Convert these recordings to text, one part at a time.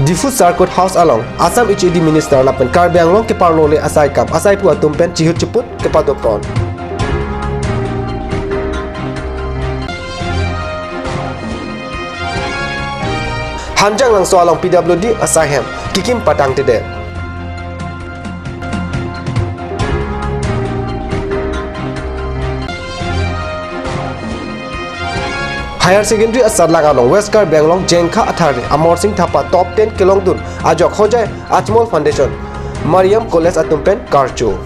Diffuse Circuit House along Assam HED Minister lapen Karbi anglong ke parlo le asai kam asai pu atum pen chihut chiput ke padopron. Hanjang lang so along PWD asai hem kikim patang tede. Higher Secondary asar lang along West Karbi anglong Jengkha athari Amor Singh Thapa top 10 kilong dun ajok hojai Ajmol Foundation Mariam College atumpen Karcho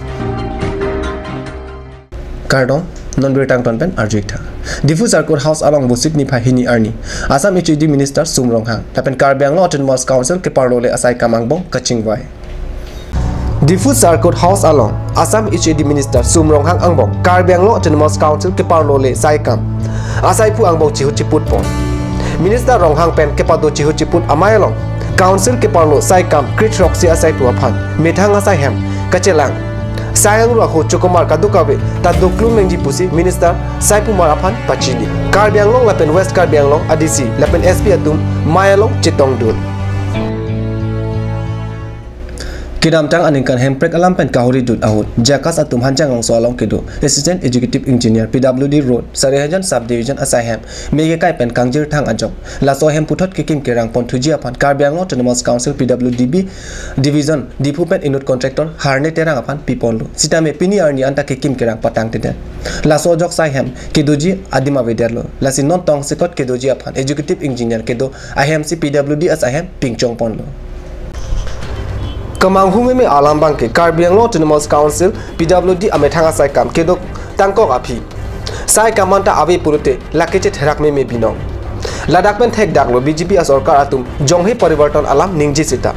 Kardong non Britang tonpen Arjikta Diffuse Circuit House along Busik ni Hini Arni Assam HED Minister Sumrong Hang tapen Karbi anglong Autonomous Council ke parlole asai kamangbong kachingwai Diffuse Circuit House along Assam HED Minister Sumrong Hang angbong Karbi anglong Autonomous Council ke parlole sai kam asai pu angbong chihut chiput pon Minister Ronghang pen ke pado chihut chiput amai long Council ke parlo sai kam Krit Roxy asai tu aphan methang asai hem kachelang sayang ru ho chokomar kadukabe ta doklung mengji pusi Minister sai pu mar aphan pachini Karbi anglong lapen West Karbi anglong ADC lapen SP atum mayalong chitong dul Kidamtang aningkan hemprek alam pen kahuri dut ahut jakas atum hanjang long soalong kedo Assistant Executive Engineer PWD Road Sarehajan Subdivision Asaihem mege kai pen kangjir thang ajok laso hem puthot kikim kerang pon thuji apan Karbi anglong Autonomous Council PWDB Division Dipu pen inut contractor harne terang apan pipon lu sitame pini arni anta kikim kerang patang tede laso jok saihem kedoji adima vederlo lasi non tong sekot kedoji apan Executive Engineer kedo IMC PWD Asaihem pingchong pon lu Kamang humeme alam bangke Karbi anglong Autonomous Council PWD amethanga sai kam kedok tangkok api sai kamanta abe purute lakeche therak me binong ladak pen thek daklo BJP asarkar atum jonghe paribarton alam ningji sita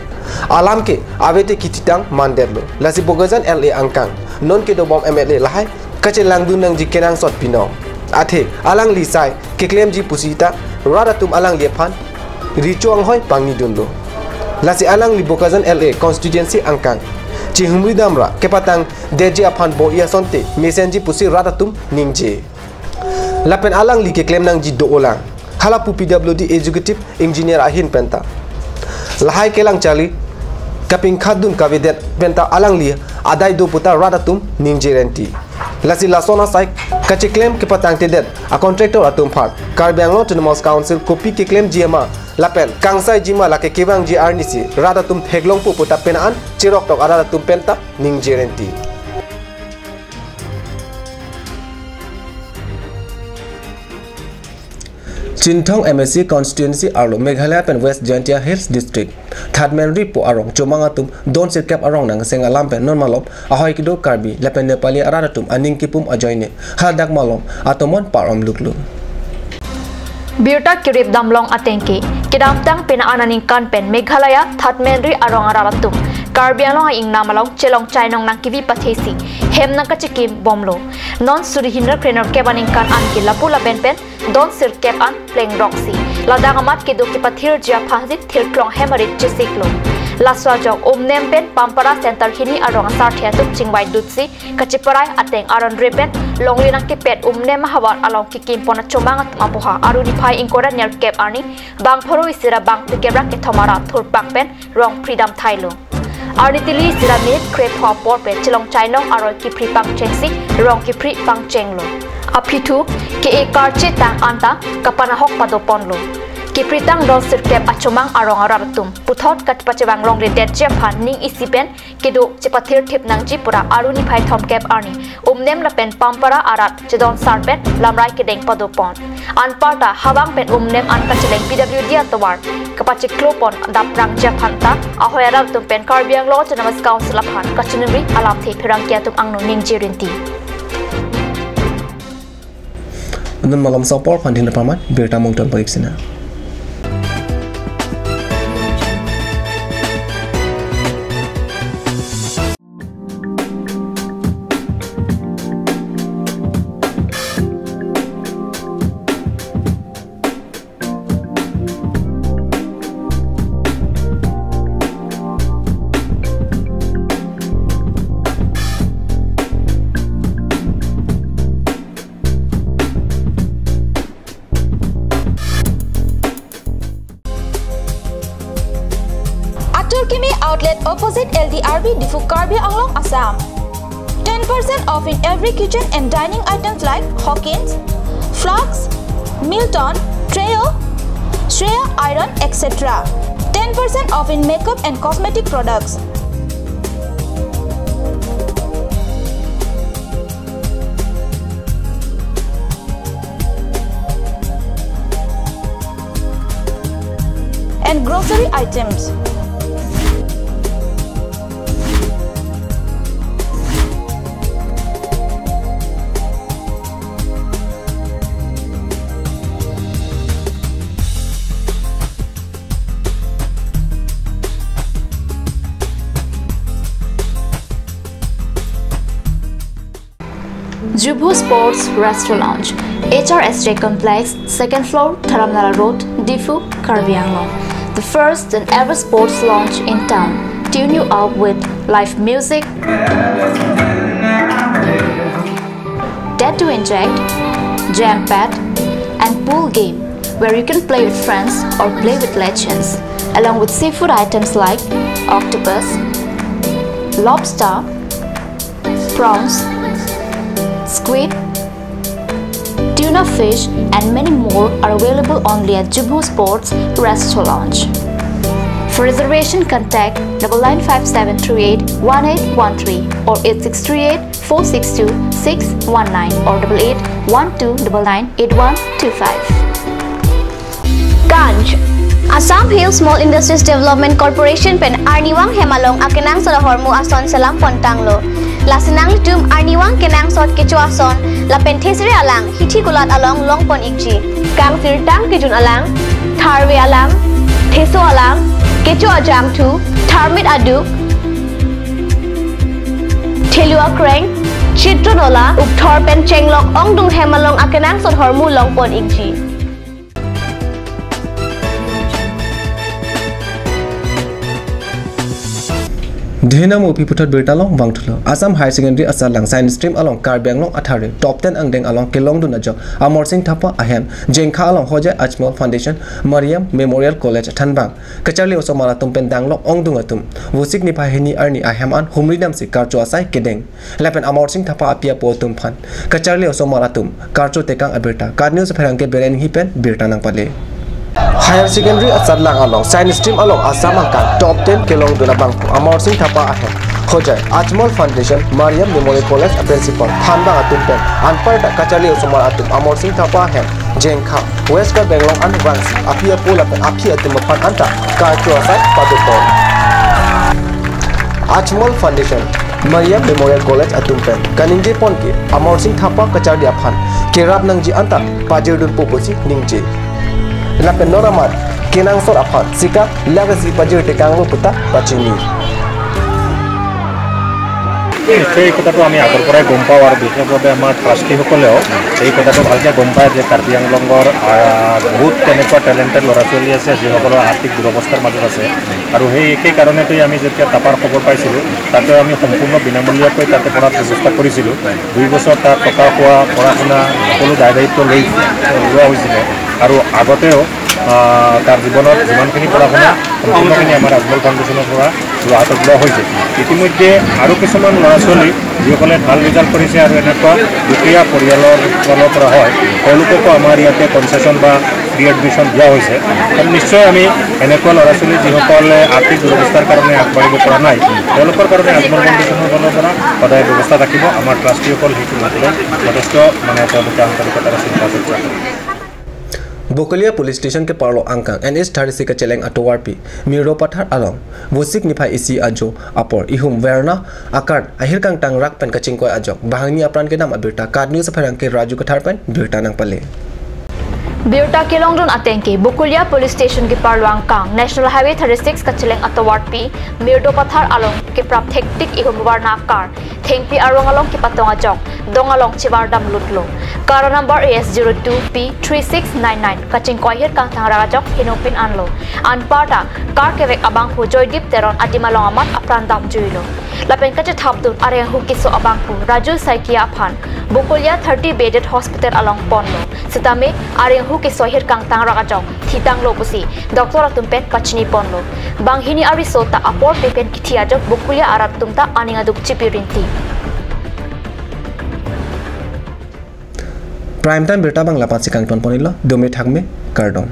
alam ke avete kititang manderlo lasi bogajan LA angkang non kedo bom MLA lahai kache langdu nang jikenang sot binong athe alang li sai ke claim ji pusita radatum alang lephan richuang hoi pangni dunlo Lasi alang li Bokazan LA constituency angkang Cihumri damra kepatang deje aphan bo ia sonte mesenji pusi ratatum ningje lapen alang li ke claim nang ji do olang halapu PWD Executive Engineer ahin penta lahai kelang chali kaping khadun kavedet penta alang li adai do puta ratatum ningje renti lasi lasona sai kache claim kepatang tedet a contractor atum phat Karbi anglong Autonomous Council kopi ke claim jema lapen kangsai jima lake kebang ji arnisi rada tum theglong pu puta penaan chirok tok arada tum penta ningjerenti Chinthong MSC constituency arlo Meghalaya pen West Jantia Hills District Thadmenri po arong chomangatum don sirkap arong nang senga lampen normalop ahoy kido Karbi lapen Nepali arada tum aning kipum ajoine hadak malom atomon parom luklu Birta kirip damlong atengki kidamtang pinaananing kanpen Meghalaya Thadmenri arong araratum Karbi anglong ing namalong chelong chainong nang kivi pathesi hem nang kachikim bomlo non surihinner krener kebaning kan an ki lapula benpen don sir kep an pleng roxy ladangamat kidu ki pathir jia phazit thirklong hemarit chisiklo laswa jok omnem pen pampara center hini arong asar thiatuk chingwai dutsi kachiparai ateng aron repen longli nang ki pet omnem hawar along ki kim pona chomangat mapuha aruni phai inkora ner kep ani bang phoro isira bang pikebra ke thomara thurpak pen rong freedom thailo Arnitili siramit krep hopor pe chilong chainong aroi ki pri pang chengsi rong ki pri pang chenglo apitu ke e karche tang anta kapana hok padoponlo ki pritang don sirkep achomang arong aratum puthot kat pachewang rong re det jephan ning isipen kedo chepathir thip nang ji pura aruni phai thom kep arni umnem la pen pampara arat chedon sarpen lamrai ke deng padopon anparta hawang pen umnem an kacheleng PWD atwar kapachi klopon daprang japhanta ahoyara tum pen Karbi anglong Autonomous Council aphan kachinri alam the phirang kya tum angno ning jirinti Nun malam sapor pandhin paman birta mongton pariksina Outlet opposite LDRB Difu Karbi Anglong, Assam. 10% off in every kitchen and dining items like Hawkins, Flux, Milton, Treo, Shreya Iron, etc. 10% off in makeup and cosmetic products. And grocery items. Jubu Sports Restaurant Lounge, HRSJ Complex, 2nd floor, Dharamnala Road, Difu, Karbi Anglong. The first and ever sports lounge in town. Tune you up with live music, Dare to Inject, Jam Pad, and pool game where you can play with friends or play with legends, along with seafood items like octopus, lobster, prawns, squid, tuna fish, and many more are available only at Jubu Sports Restaurant Lounge. For reservation, contact 9957381813 or 8638462619 or 8812998125. Ganj Assam Hill Small Industries Development Corporation pen Arniwang Hemalong akenang sa hormu ason selam pontanglo. Lasinang litum Arniwang kenang sot kecu ason la penthesri alang hithi kulat along longpon ikji. Kang sirtang kijun alang, tharwe alang, theso alang, kecu ajam tu, tharmit aduk, thelua kreng, chitronola, ukthor pen chenglok ongdung Hemalong akenang sot hormu longpon ikji. Dhenam upi putat bertalong wangthlo Assam High Secondary asalang science stream along Karbi Anglong athare top 10 angdeng along kelong dun ajok Amor Singh Thapa ahem jengkha along hoja Ajmal Foundation Mariam Memorial College Thanbang kacharli osomala tumpen danglok ongdung atum wusik ni phahini arni ahem an humri nam si karcho asai kedeng lepen Amor Singh Thapa apia po tum phan kacharli osomala tum karcho tekang aberta karnew se pherangke beren hipen berta nang pale Higher Secondary asadlang along science stream along Assam angka top 10 kelong duna bang Amor Singh Thapa ahem Khojai Ajmal Foundation Mariam Memorial College principal Thanbang atumpen anpar da kacharli osomala atum Amor Singh Thapa ahem jengkha West ka Benglong an wangsi apia pola pen apia atum phan anta karcho asai patupon Ajmal Foundation Mariam Memorial College atumpen kaningje ponke Amor Singh Thapa kacharli aphan kerap nangji anta pajerdun poposi ningje Lapen noramat kenang sor aphat sika legacy pajir tekang lo puta pachini এই কথাটো আমি আগৰ পৰাই গম পাওঁ আৰু বিশেষভাৱে আমাৰ ট্ৰাষ্টিসকলেও এই কথাটো ভালকৈ গম পায় যে কাৰ্বি আংলঙৰ বহুত তেনেকুৱা টেলেণ্টেড ল'ৰা ছোৱালী আছে যিসকলৰ আৰ্থিক দুৰৱস্থাৰ মাজত আছে আৰু সেই কাৰণেতো আমি যেতিয়া টাপাৰ খবৰ পাইছিলোঁ তাতে আমি সম্পূৰ্ণ বিনামূলীয়াকৈ তাতে পঢ়াৰ ব্যৱস্থা কৰিছিলোঁ 2 বছৰ তাত থকা খোৱা পঢ়া শুনা সকলো দায়িত্ব লোৱা হৈছিলে আৰু আগতেও তাৰ জীৱনত যিমানখিনি পঢ়া শুনা সম্পূৰ্ণখিনি আমাৰ আজমল ফাউণ্ডেশ্যনৰ পৰা হাতত লোৱা হৈছে ইতিমধ্যে আৰু কিছুমান ল'ৰা ছোৱালী যিসকলে ভাল ৰিজাল্ট কৰিছে আৰু এনেকুৱা দুখীয়া পৰিয়ালৰ ফালৰ পৰা হয় তেওঁলোককো আমাৰ ইয়াতে কনচেশ্যন বা ফ্ৰী এডমিশ্যন দিয়া হৈছে আৰু নিশ্চয় আমি এনেকুৱা ল'ৰা ছোৱালী যিসকলে আৰ্থিক ব্যৱস্থাৰ কাৰণে আগবাঢ়িব পৰা নাই তেওঁলোকৰ কাৰণে আজমল ফাউণ্ডেশ্যনৰ ফালৰ পৰা সদায় ব্যৱস্থা থাকিব আমাৰ ট্ৰাষ্টিসকল সেইটো লৈ যথেষ্ট তেওঁলোকে আন্তৰিকতাৰে চিন্তা চৰ্চা কৰে Bokolia Police Station ke parlo angkang NS36 ka celeng atowarpi miro pathar along wusik niphai isi ajo apor ihum verna akar ahir kang tang rak pen ka chingkoi ajok bahangni apran ke nam abirta card news pharang ke raju ka tharpan birta nang pale Birta Kelongdon Atenki, Bokolia Police Station ke parlo angkang National Highway 36 ka celeng atowarpi mirdo pathar along ke prap hektik ihum warna akar thengpi arong along ki patong ajok dong along chibar dam lutlo car number AS02P3699 kaching kohir kang thangra ajok hinopin anlo anparta car kevek abang hu joydip teron adimalong amat apran dam juilo lapen kache thapdun are hu kiso abangpu Raju Saikia Phan Bukulia 30 bedded hospital along Ponlo Sitame are hu kiso hir kang tang ragajong thitang lo pusi Dr. Tumpet Pachni Ponlo Banghini arisota apor pepen kitia jok Bukulia arat tumta aningaduk chipirinti Prime time berita bangla 5 sekang ton ponilo 2 menit hangme kardong